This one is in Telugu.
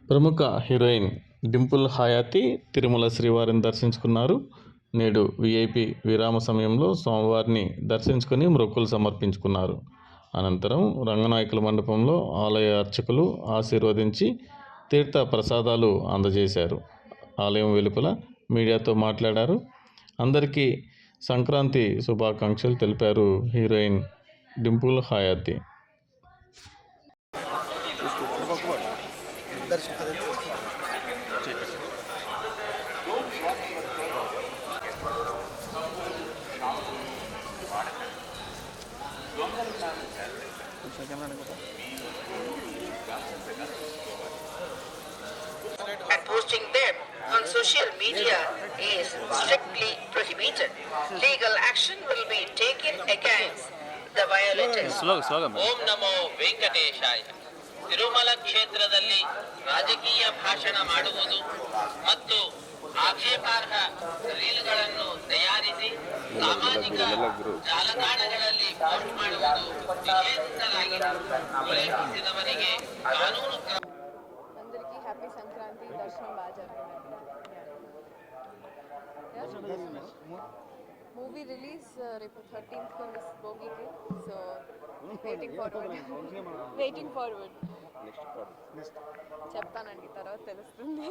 ప్రముఖ హీరోయిన్ డింపుల్ హయాతి తిరుమల శ్రీవారిని దర్శించుకున్నారు. నేడు వీఐపీ విరామ సమయంలో స్వామివారిని దర్శించుకుని మొక్కులు సమర్పించుకున్నారు. అనంతరం రంగనాయకుల మండపంలో ఆలయ అర్చకులు ఆశీర్వదించి తీర్థ ప్రసాదాలు అందజేశారు. ఆలయం వెలుపల మీడియాతో మాట్లాడారు. అందరికీ సంక్రాంతి శుభాకాంక్షలు తెలిపారు heroine Dimple Hayathi. And posting them on social media is strictly prohibited. Legal action will be taken against the violators. ಓಂ ನಮೋ ವೆಂಕಟೇಶಾಯ. ತಿರುಮಲ ಕ್ಷೇತ್ರದಲ್ಲಿ ರಾಜಕೀಯ ಭಾಷಣ ಮಾಡುವುದು ಮತ್ತು ಆಕ್ಷೇಪಾರ್ಹ ರೀಲ್ಗಳನ್ನು ತಯಾರಿಸಿ ಸಾಮಾಜಿಕ ಜಾಲತಾಣಗಳಲ್ಲಿ ಪೋಸ್ಟ್ ಮಾಡುವುದು ನಿಷೇಧಿಸಲಾಗಿದೆ. ಉಲ್ಲೇಖಿಸಿದವರಿಗೆ ಕಾನೂನು అందరికీ హ్యాపీ సంక్రాంతి దర్శనం బాగా జరిగింది. మూవీ రిలీజ్ రేపు 13th ఉంది భోగికి. సో వెయిటింగ్ ఫార్వర్డ్ చెప్తానండి, తర్వాత తెలుస్తుంది.